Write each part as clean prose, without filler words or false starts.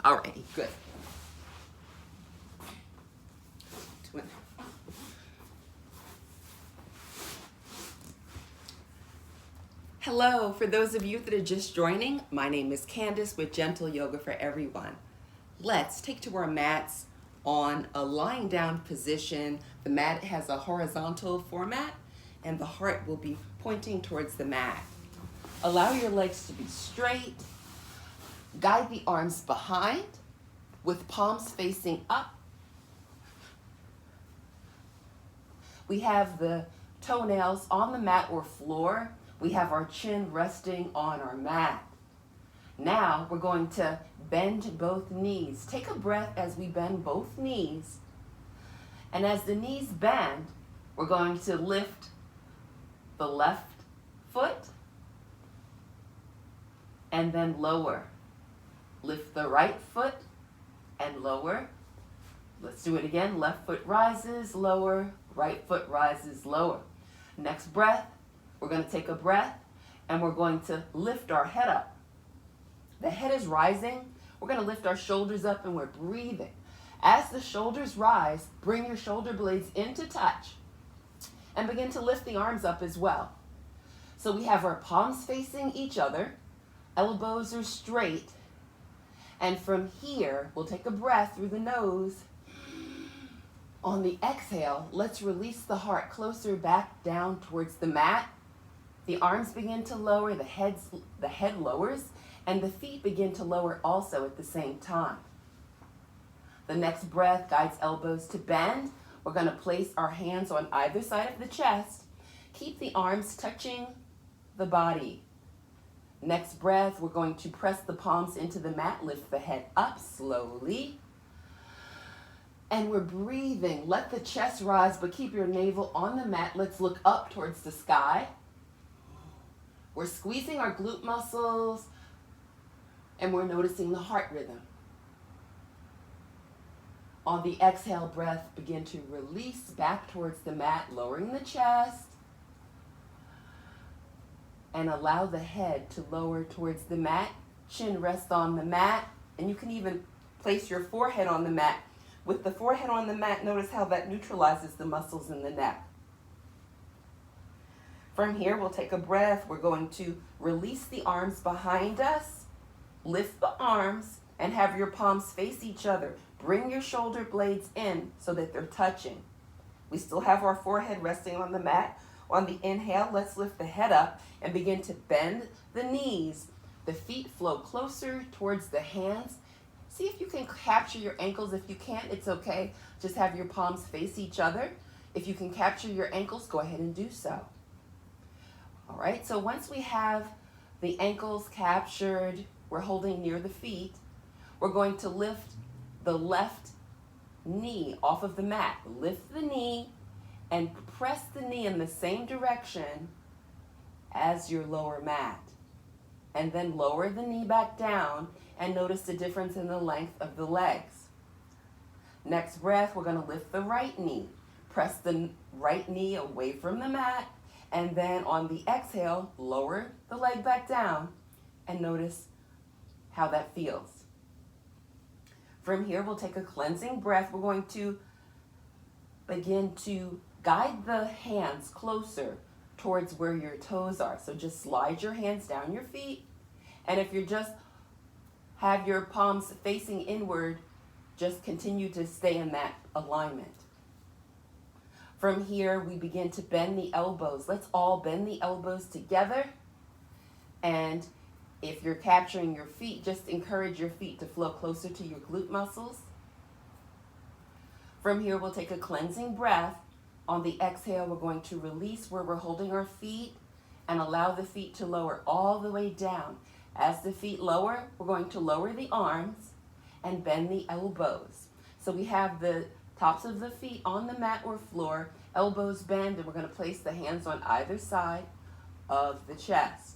Alrighty, good. Hello, for those of you that are just joining, my name is Candace with Gentle Yoga for Everyone. Let's take to our mats on a lying down position. The mat has a horizontal format and the heart will be pointing towards the mat. Allow your legs to be straight. Guide the arms behind with palms facing up. We have the toenails on the mat or floor. We have our chin resting on our mat. Now we're going to bend both knees. Take a breath as we bend both knees. And as the knees bend, we're going to lift the left foot and then lower. Lift the right foot and lower. Let's do it again. Left foot rises, lower. Right foot rises, lower. Next breath. We're going to take a breath and we're going to lift our head up. The head is rising. We're going to lift our shoulders up and we're breathing. As the shoulders rise, bring your shoulder blades into touch and begin to lift the arms up as well. So we have our palms facing each other, elbows are straight, and from here, we'll take a breath through the nose. On the exhale, let's release the heart closer back down towards the mat. The arms begin to lower, the head lowers, and the feet begin to lower also at the same time. The next breath guides elbows to bend. We're going to place our hands on either side of the chest. Keep the arms touching the body. Next breath, we're going to press the palms into the mat, lift the head up slowly. And we're breathing. Let the chest rise, but keep your navel on the mat. Let's look up towards the sky. We're squeezing our glute muscles and we're noticing the heart rhythm. On the exhale breath, begin to release back towards the mat, lowering the chest. And allow the head to lower towards the mat. Chin rests on the mat. And you can even place your forehead on the mat. With the forehead on the mat, notice how that neutralizes the muscles in the neck. From here, we'll take a breath. We're going to release the arms behind us. Lift the arms and have your palms face each other. Bring your shoulder blades in so that they're touching. We still have our forehead resting on the mat. On the inhale, let's lift the head up and begin to bend the knees. The feet flow closer towards the hands. See if you can capture your ankles. If you can't, it's okay. Just have your palms face each other. If you can capture your ankles, go ahead and do so. All right, so once we have the ankles captured, we're holding near the feet, we're going to lift the left knee off of the mat. Lift the knee and press the knee in the same direction as your lower mat. And then lower the knee back down and notice the difference in the length of the legs. Next breath, we're going to lift the right knee. Press the right knee away from the mat. And then on the exhale, lower the leg back down and notice how that feels. From here, we'll take a cleansing breath. We're going to begin to guide the hands closer towards where your toes are. So just slide your hands down your feet. And if you just have your palms facing inward, just continue to stay in that alignment. From here, we begin to bend the elbows. Let's all bend the elbows together. And if you're capturing your feet, just encourage your feet to flow closer to your glute muscles. From here, we'll take a cleansing breath. On the exhale, we're going to release where we're holding our feet and allow the feet to lower all the way down. As the feet lower, we're going to lower the arms and bend the elbows. So we have the tops of the feet on the mat or floor, elbows bend, and we're going to place the hands on either side of the chest.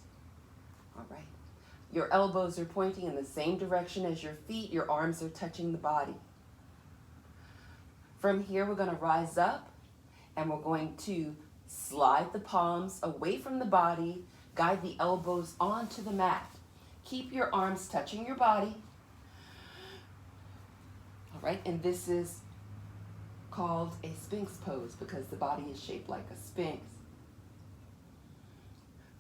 All right. Your elbows are pointing in the same direction as your feet. Your arms are touching the body. From here, we're going to rise up and we're going to slide the palms away from the body, guide the elbows onto the mat. Keep your arms touching your body. right? And this is called a Sphinx pose because the body is shaped like a sphinx.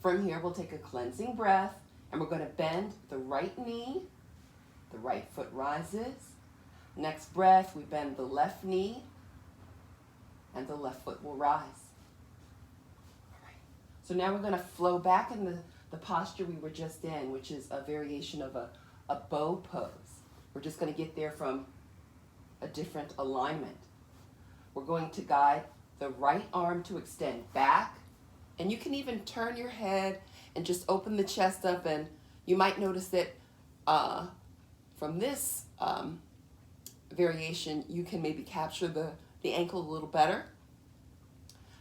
From here, we'll take a cleansing breath, and we're going to bend the right knee. The right foot rises. Next breath, we bend the left knee, and the left foot will rise. All right. So now we're going to flow back in the posture we were just in, which is a variation of a bow pose. We're just going to get there from a different alignment. We're going to guide the right arm to extend back, and you can even turn your head and just open the chest up, and you might notice that from this variation, you can maybe capture the ankle a little better.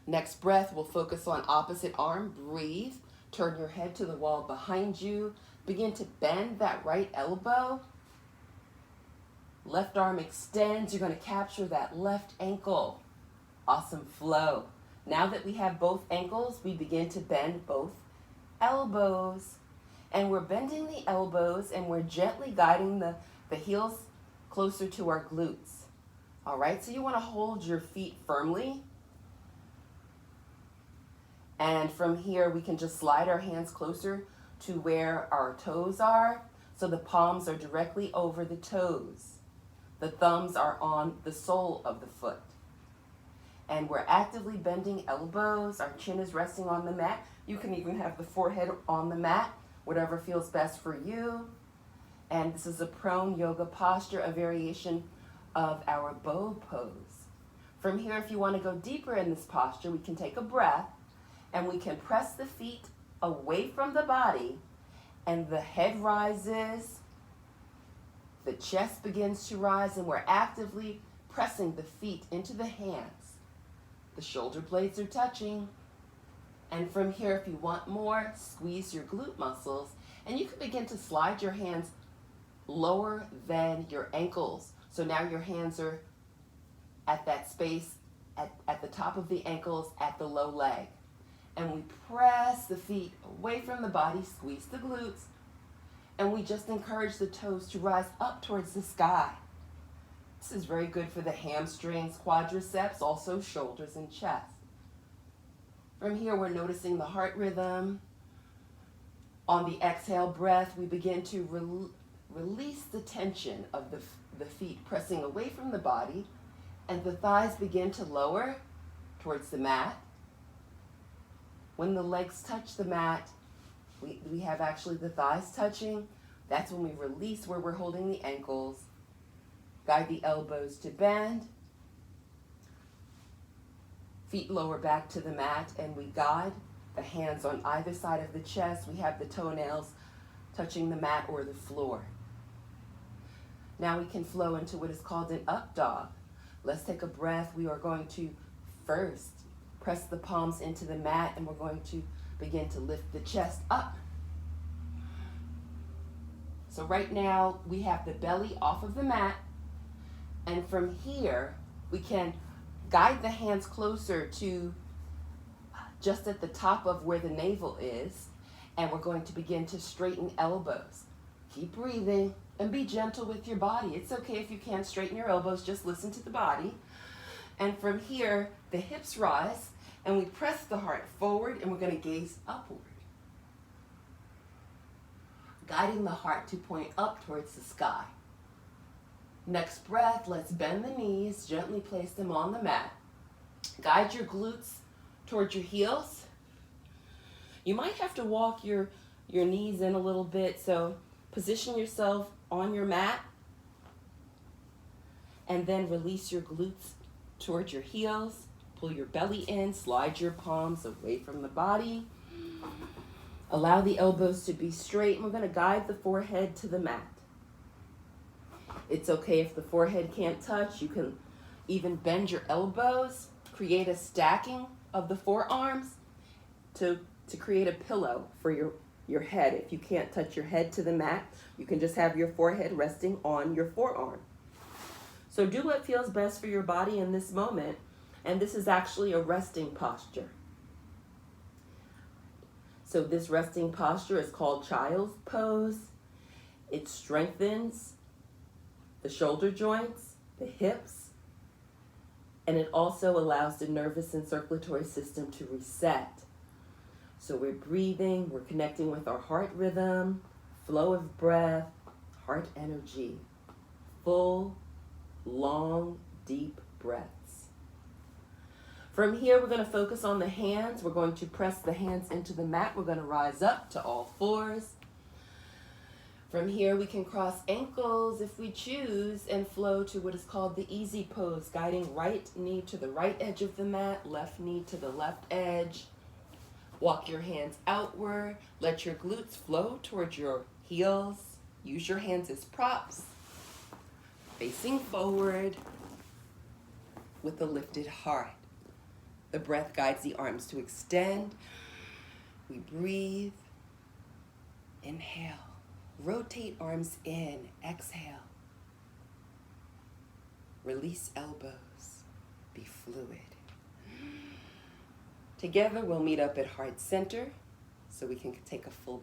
Next breath, we'll focus on opposite arm. Breathe. Turn your head to the wall behind you. Begin to bend that right elbow. Left arm extends. You're going to capture that left ankle. Awesome flow. Now that we have both ankles, we begin to bend both elbows. And we're bending the elbows, and we're gently guiding the heels closer to our glutes. All right, so you want to hold your feet firmly. And from here, we can just slide our hands closer to where our toes are. So the palms are directly over the toes. The thumbs are on the sole of the foot. And we're actively bending elbows. Our chin is resting on the mat. You can even have the forehead on the mat, whatever feels best for you. And this is a prone yoga posture, a variation of our bow pose. From here, if you want to go deeper in this posture, we can take a breath, and we can press the feet away from the body, and the head rises, the chest begins to rise, and we're actively pressing the feet into the hands. The shoulder blades are touching. And from here, if you want more, squeeze your glute muscles, and you can begin to slide your hands lower than your ankles. So now your hands are at that space at the top of the ankles at the low leg. And we press the feet away from the body, squeeze the glutes, and we just encourage the toes to rise up towards the sky. This is very good for the hamstrings, quadriceps, also shoulders and chest. From here, we're noticing the heart rhythm. On the exhale breath, we begin to release the tension of the feet pressing away from the body, and the thighs begin to lower towards the mat. When the legs touch the mat, we have actually the thighs touching. That's when we release where we're holding the ankles. Guide the elbows to bend. Feet lower back to the mat, and we guide the hands on either side of the chest. We have the toenails touching the mat or the floor. Now we can flow into what is called an up dog. Let's take a breath. We are going to first press the palms into the mat, and we're going to begin to lift the chest up. So right now we have the belly off of the mat, and from here we can guide the hands closer to just at the top of where the navel is, and we're going to begin to straighten elbows. Keep breathing and be gentle with your body. It's okay if you can't straighten your elbows, just listen to the body. And from here, the hips rise, and we press the heart forward, and we're going to gaze upward, guiding the heart to point up towards the sky. Next breath, let's bend the knees, gently place them on the mat. Guide your glutes towards your heels. You might have to walk your knees in a little bit, so position yourself on your mat, and then release your glutes towards your heels. Pull your belly in, slide your palms away from the body. Allow the elbows to be straight, and we're going to guide the forehead to the mat. It's okay if the forehead can't touch. You can even bend your elbows, create a stacking of the forearms to create a pillow for your head. If you can't touch your head to the mat, you can just have your forehead resting on your forearm. So do what feels best for your body in this moment, and this is actually a resting posture. So this resting posture is called child's pose. It strengthens the shoulder joints, the hips, and it also allows the nervous and circulatory system to reset. So we're breathing, we're connecting with our heart rhythm, flow of breath, heart energy, full, long, deep breaths. From here, we're going to focus on the hands. We're going to press the hands into the mat. We're going to rise up to all fours. From here, we can cross ankles if we choose and flow to what is called the easy pose, guiding right knee to the right edge of the mat, left knee to the left edge. Walk your hands outward. Let your glutes flow towards your heels. Use your hands as props. Facing forward with a lifted heart. The breath guides the arms to extend. We breathe. Inhale. Rotate arms in. Exhale. Release elbows. Be fluid. Together, we'll meet up at heart center so we can take a full